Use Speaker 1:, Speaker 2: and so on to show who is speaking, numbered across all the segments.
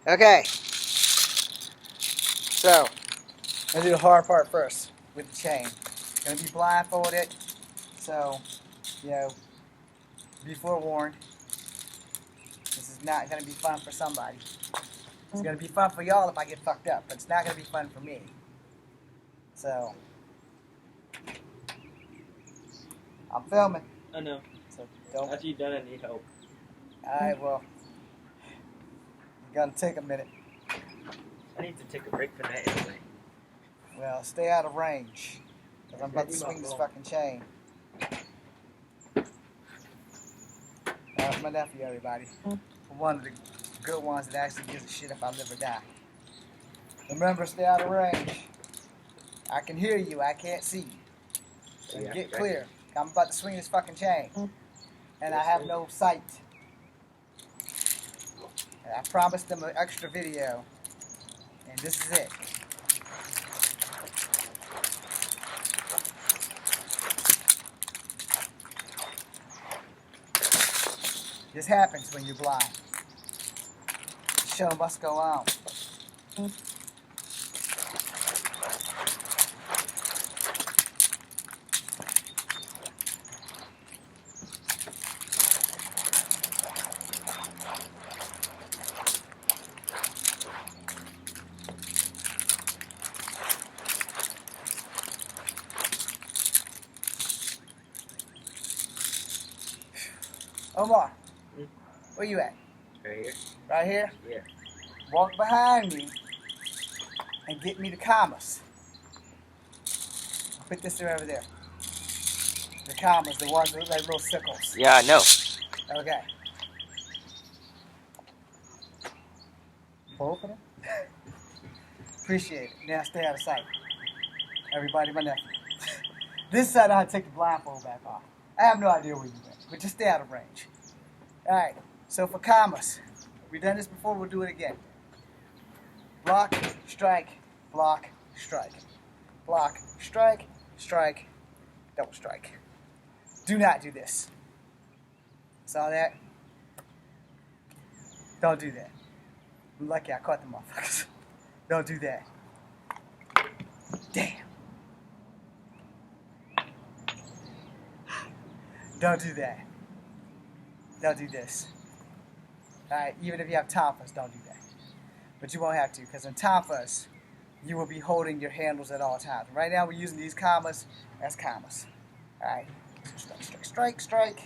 Speaker 1: Okay. So, I'm gonna do the hard part first with the chain. Gonna be blindfolded, so be forewarned. This is not gonna be fun for somebody. It's gonna be fun for y'all if I get fucked up, but it's not gonna be fun for me. So, I'm filming.
Speaker 2: I know. So
Speaker 1: Don't.
Speaker 2: after you're done, I need help.
Speaker 1: Alright, well, it's gonna take a minute.
Speaker 2: I need to take a break from that anyway.
Speaker 1: Well, stay out of range, because I'm about to swing this fucking chain. That's my nephew, everybody. One of the good ones that actually gives a shit if I live or die. Remember, stay out of range. I can hear you, I can't see you. So get clear. I'm about to swing this fucking chain. And I have no sight. And I promised them an extra video. And this is it. This happens when you're blind. The show must go on. Omar, where you at?
Speaker 2: Right here?
Speaker 1: Right here?
Speaker 2: Yeah.
Speaker 1: Walk behind me and get me the commas. I'll put this over there. The commas, the ones that look like little sickles.
Speaker 2: Yeah, I know.
Speaker 1: Okay. Both of them? Appreciate it. Now stay out of sight. Everybody, my nephew. This side I had to take the blindfold back off. I have no idea where you went, but just stay out of range. Alright, so for commas, we've done this before, we'll do it again. Block, strike, block, strike. Block, strike, strike, double strike. Do not do this. Saw that? Don't do that. I'm lucky I caught the motherfuckers. Don't do that. Damn. Don't do that. Don't do this. Alright, even if you have tonfas, don't do that. But you won't have to, because in tonfas, you will be holding your handles at all times. Right now we're using these commas as commas. Alright, strike, strike, strike, strike,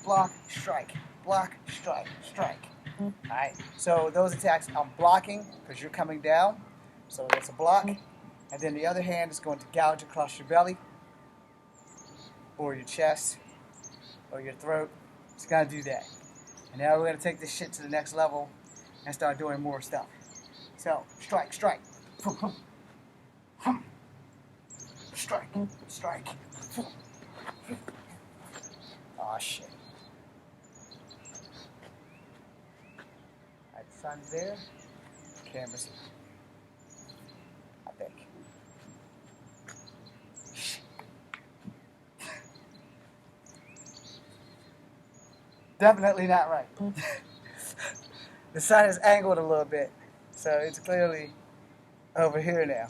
Speaker 1: block, strike, block, strike, strike. Alright, so those attacks I'm blocking because you're coming down. So that's a block. And then the other hand is going to gouge across your belly, or your chest, or your throat. It's going to do that. And now we're going to take this shit to the next level and start doing more stuff. So, strike, strike. Strike, strike. Aw, shit. Alright, the sun's there. Camera's here. I think. Definitely not right. The sun is angled a little bit, so it's clearly over here now.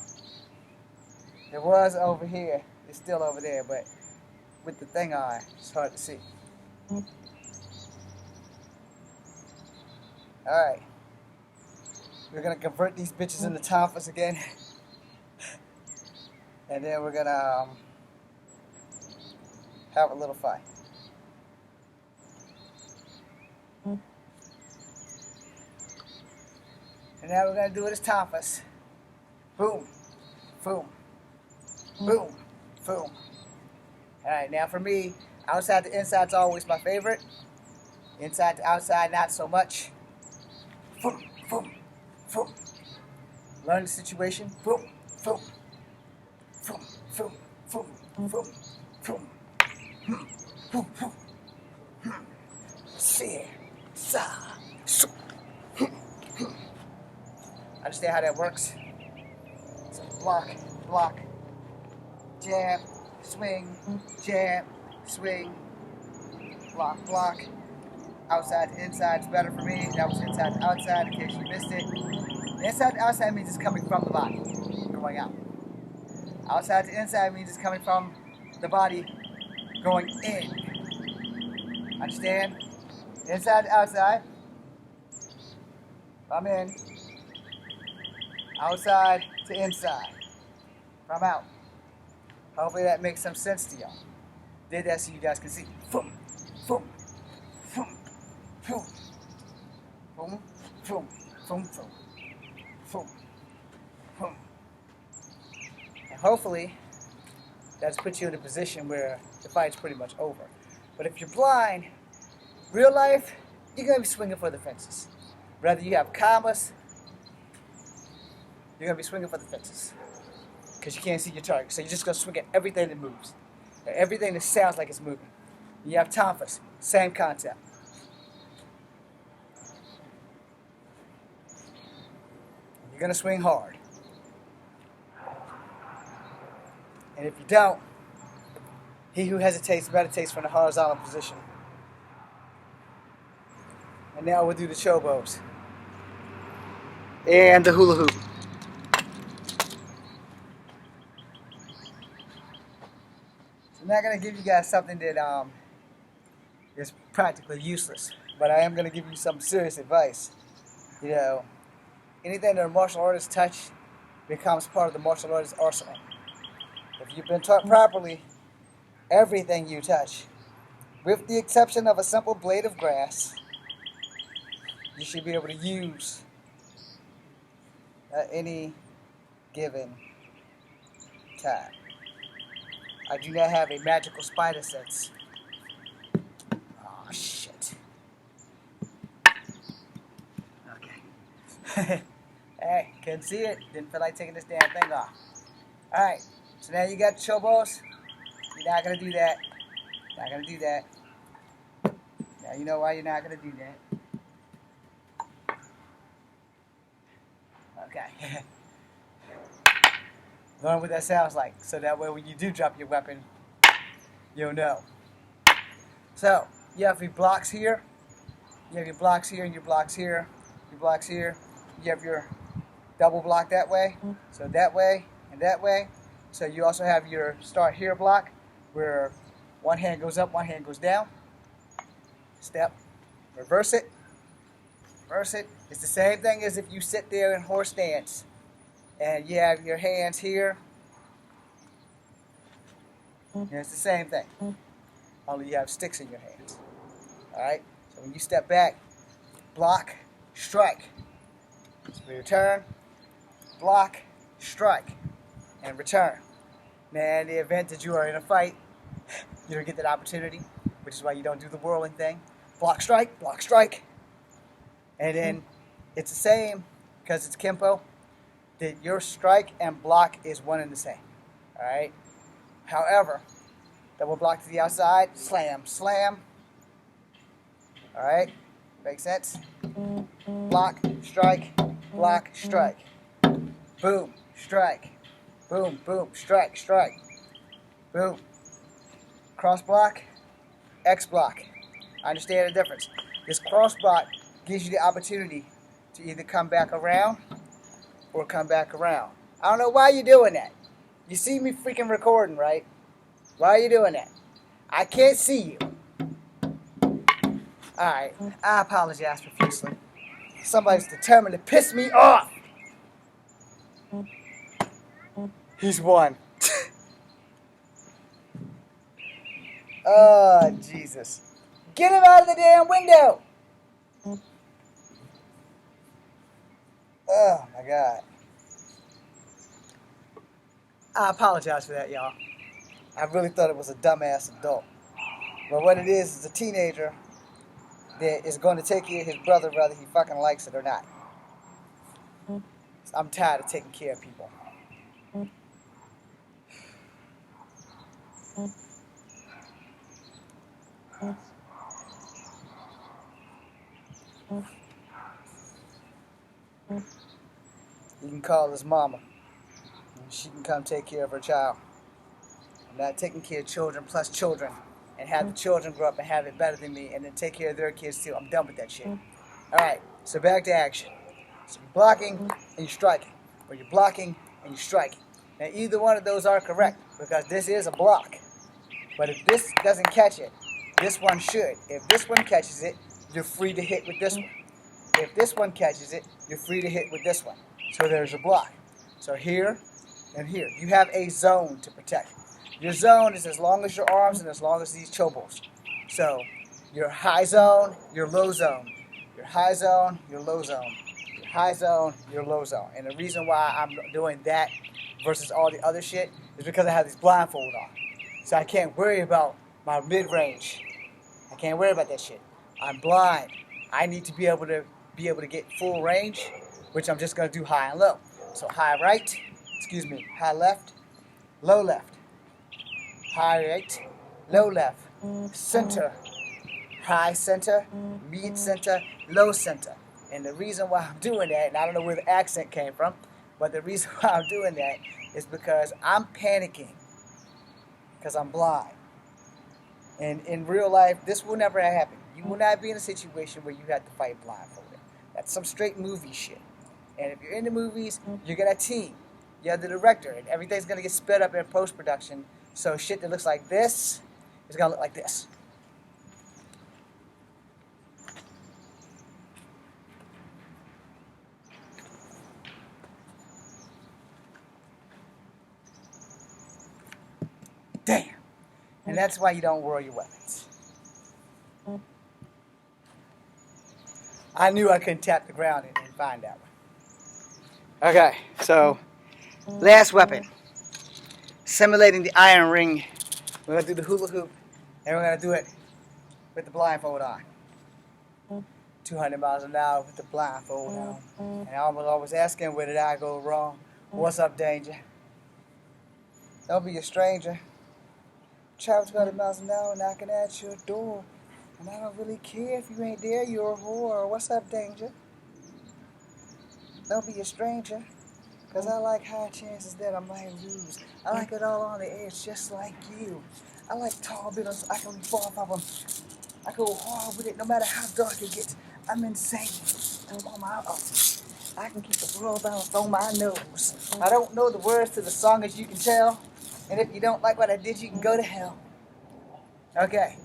Speaker 1: It was over here. It's still over there, but with the thing on, it's hard to see. Alright. We're going to convert these bitches into tonfas again. And then we're going to have a little fun. And now we're going to do it as tonfas. Boom. Boom. Boom. Boom. Alright, now for me, outside to inside's always my favorite. Inside to outside, not so much. Boom. Boom. Boom. Learn the situation. Boom. Boom. Boom. Boom. Boom. Boom. Boom. Boom. Boom. See. Sa. Su. Understand how that works? So block, block, jab, swing, block, block, outside to inside is better for me. That was inside to outside in case you missed it. Inside to outside means it's coming from the body, going out. Outside to inside means it's coming from the body, going in. Understand? Inside to outside. From in. Outside to inside. From out. Hopefully that makes some sense to y'all. Did that so you guys can see. Boom, boom, boom, boom, boom, boom, boom, boom, boom, boom. And hopefully that's put you in a position where the fight's pretty much over. But if you're blind, real life, you're going to be swinging for the fences. Whether you have commas, you're going to be swinging for the fences. Because you can't see your target. So you're just going to swing at everything that moves. Everything that sounds like it's moving. You have tonfas, same concept. You're going to swing hard. And if you don't, he who hesitates meditates from the horizontal position. And now we'll do the chobos. And the hula hoop. I'm not going to give you guys something that is practically useless, but I am going to give you some serious advice. You know, anything that a martial artist touch becomes part of the martial artist arsenal. If you've been taught properly, everything you touch, with the exception of a simple blade of grass, you should be able to use at any given time. I do not have a magical spider sense. Oh, shit. Okay. Hey, couldn't see it. Didn't feel like taking this damn thing off. Alright, so now you got chobos. You're not going to do that. Not going to do that. Now you know why you're not going to do that. Okay. Learn what that sounds like, so that way when you do drop your weapon, you'll know. So, you have your blocks here, you have your blocks here, and your blocks here, your blocks here. You have your double block that way, so that way, and that way. So you also have your start here block, where one hand goes up, one hand goes down. Step, reverse it, reverse it. It's the same thing as if you sit there in horse stance. And you have your hands here. And it's the same thing. Only you have sticks in your hands. Alright? So when you step back, block, strike. So return, block, strike, and return. Now in the event that you are in a fight, you don't get that opportunity, which is why you don't do the whirling thing. Block, strike, and then it's the same, because it's Kempo, that your strike and block is one and the same. Alright? However, double block to the outside, slam, slam. Alright? Make sense? Block, strike, boom, strike, boom, boom, strike, strike, boom. Cross block, X block. I understand the difference. This cross block gives you the opportunity to either come back around or come back around. I don't know why you're doing that. You see me freaking recording, right? Why are you doing that? I can't see you. Alright, I apologize profusely. Somebody's determined to piss me off. He's won. Oh, Jesus. Get him out of the damn window! Oh, my God. I apologize for that, y'all. I really thought it was a dumbass adult. But what it is a teenager that is going to take care of his brother whether he fucking likes it or not. I'm tired of taking care of people. You can call his mama. She can come take care of her child. I'm not taking care of children plus children. and have the children grow up and have it better than me and then take care of their kids too. I'm done with that shit. Alright, so back to action. So you're blocking and you're striking. Or you're blocking and you're striking. Now either one of those are correct because this is a block. But if this doesn't catch it, this one should. If this one catches it, you're free to hit with this one. If this one catches it, you're free to hit with this one. So there's a block. So here and here. You have a zone to protect. Your zone is as long as your arms and as long as these chobles. So your high zone, your low zone. Your high zone, your low zone. Your high zone, your low zone. And the reason why I'm doing that versus all the other shit is because I have this blindfold on. So I can't worry about my mid-range. I can't worry about that shit. I'm blind. I need to be able to get full range, which I'm just gonna do high and low. So high right, high left, low left, high right, low left, center, high center, mid center, low center. And the reason why I'm doing that, and I don't know where the accent came from, but the reason why I'm doing that is because I'm panicking because I'm blind. And in real life, this will never happen. You will not be in a situation where you have to fight blindfolded. That's some straight movie shit. And if you're in the movies, you get a team. You have the director, and everything's going to get sped up in post-production. So shit that looks like this is going to look like this. Damn. And that's why you don't whirl your weapons. I knew I couldn't tap the ground and find that one. Okay, so last weapon. Simulating the iron ring. We're going to do the hula hoop, and we're going to do it with the blindfold on. 200 miles an hour with the blindfold on. And I was always asking, where did I go wrong? What's up, danger? Don't be a stranger. Travel 200 miles an hour knocking at your door. And I don't really care if you ain't there, you're a whore. What's up, danger? Don't be a stranger. Because I like high chances that I might lose. I like it all on the edge, just like you. I like tall buildings, I can leap off of them. I go hard with it, no matter how dark it gets. I'm insane. I can keep the world balanced on my nose. I don't know the words to the song, as you can tell. And if you don't like what I did, you can go to hell. Okay.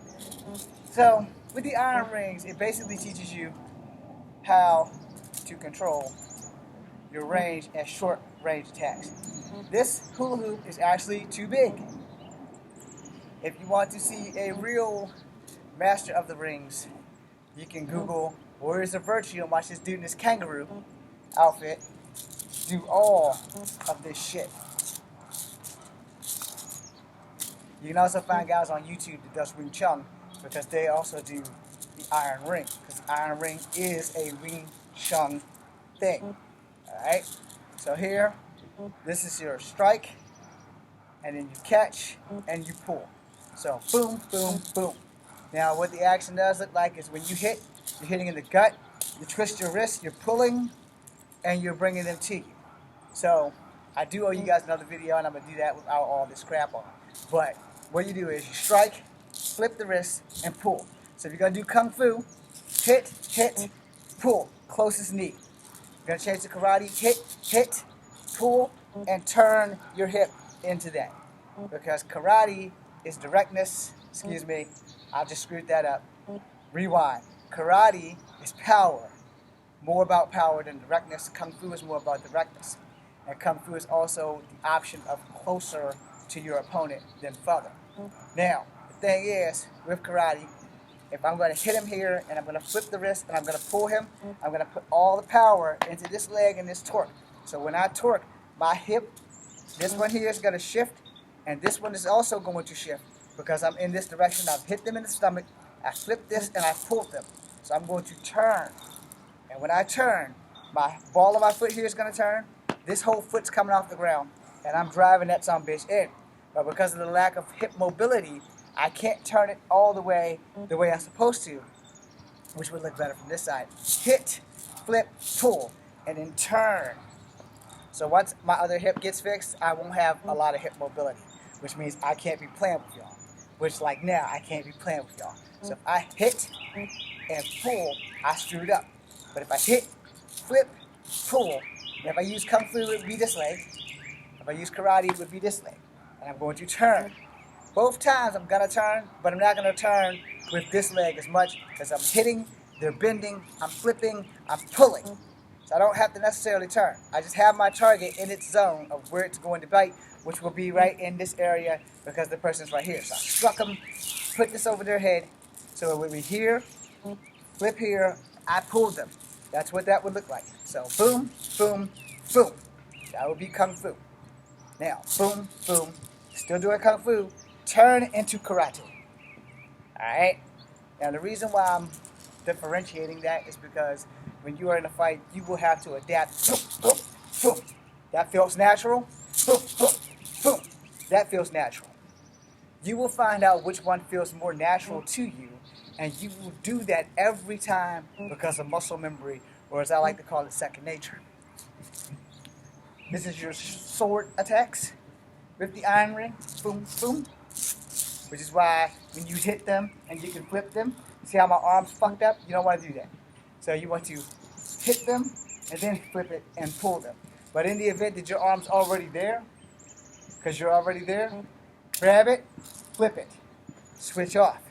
Speaker 1: So, with the iron rings, it basically teaches you how to control your range and short range attacks. This hula hoop is actually too big. If you want to see a real master of the rings, you can Google Warriors of Virtue and watch this dude in his kangaroo outfit do all of this shit. You can also find guys on YouTube that does Wing Chun because they also do the iron ring. Because the iron ring is a Wing Chun thing. Alright? So here, this is your strike, and then you catch, and you pull. So boom, boom, boom. Now what the action does look like is when you hit, you're hitting in the gut, you twist your wrist, you're pulling, and you're bringing them to you. So I do owe you guys another video, and I'm going to do that without all this crap on. But what you do is you strike, flip the wrist, and pull. So if you're going to do Kung Fu, hit, pull, closest knee. You're going to change to karate, hit, pull, and turn your hip into that. Because karate is directness. Excuse me, I just screwed that up. Rewind. Karate is power. More about power than directness. Kung Fu is more about directness. And Kung Fu is also the option of closer to your opponent than further. Now, the thing is, with karate, if I'm going to hit him here and I'm going to flip the wrist and I'm going to pull him, I'm going to put all the power into this leg and this torque. So when I torque, my hip, this one here is going to shift, and this one is also going to shift because I'm in this direction. I've hit them in the stomach, I flip this, and I pulled them. So I'm going to turn. And when I turn, my ball of my foot here is going to turn. This whole foot's coming off the ground, and I'm driving that son bitch in. But because of the lack of hip mobility, I can't turn it all the way I'm supposed to, which would look better from this side. Hit, flip, pull, and then turn. So once my other hip gets fixed, I won't have a lot of hip mobility, which means I can't be playing with y'all. which like now I can't be playing with y'all. So if I hit and pull, I screwed up. But if I hit, flip, pull, and if I use Kung Fu, it would be this leg. If I use Karate, it would be this leg. And I'm going to turn. Both times I'm going to turn, but I'm not going to turn with this leg as much because I'm hitting, they're bending, I'm flipping, I'm pulling. So I don't have to necessarily turn. I just have my target in its zone of where it's going to bite, which will be right in this area because the person's right here. So I struck them, put this over their head. So it would be here, flip here, I pulled them. That's what that would look like. So boom, boom, boom. That would be Kung Fu. Now, boom, boom, still doing Kung Fu, turn into Karate. Alright? Now the reason why I'm differentiating that is because when you are in a fight, you will have to adapt. Boom, boom, boom. That feels natural. Boom, boom, boom. That feels natural. You will find out which one feels more natural to you, and you will do that every time because of muscle memory, or as I like to call it, second nature. This is your sword attacks with the iron ring. Boom, boom. Which is why when you hit them and you can flip them, see how my arm's fucked up? You don't want to do that. So you want to hit them and then flip it and pull them. But in the event that your arm's already there, because you're already there, grab it, flip it, switch off.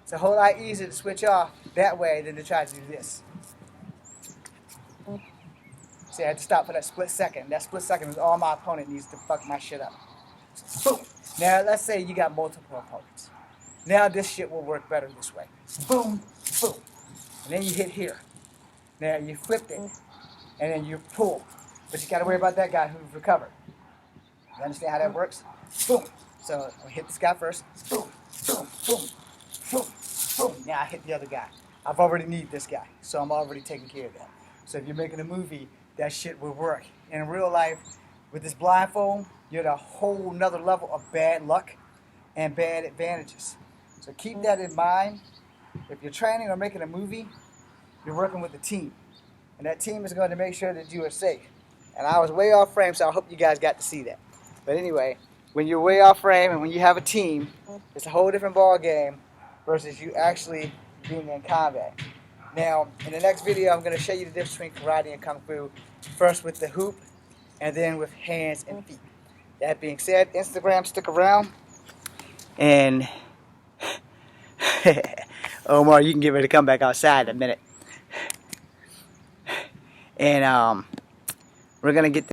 Speaker 1: It's a whole lot easier to switch off that way than to try to do this. See, I had to stop for that split second. That split second is all my opponent needs to fuck my shit up. Boom. Now, let's say you got multiple opponents. Now this shit will work better this way. Boom, boom. And then you hit here. Now you flipped it. And then you pull. But you got to worry about that guy who's recovered. You understand how that works? Boom. So I hit this guy first. Boom, boom, boom, boom, boom. Now I hit the other guy. I've already need this guy. So I'm already taking care of that. So if you're making a movie, that shit will work. And in real life, with this blindfold, you're at a whole nother level of bad luck and bad advantages. So keep that in mind. If you're training or making a movie, you're working with a team. And that team is going to make sure that you are safe. And I was way off frame, so I hope you guys got to see that. But anyway, when you're way off frame and when you have a team, it's a whole different ball game versus you actually being in combat. Now, in the next video, I'm going to show you the difference between karate and kung fu. First with the hoop, and then with hands and feet. That being said, Instagram, stick around. And Omar, you can get ready to come back outside in a minute. And we're going to get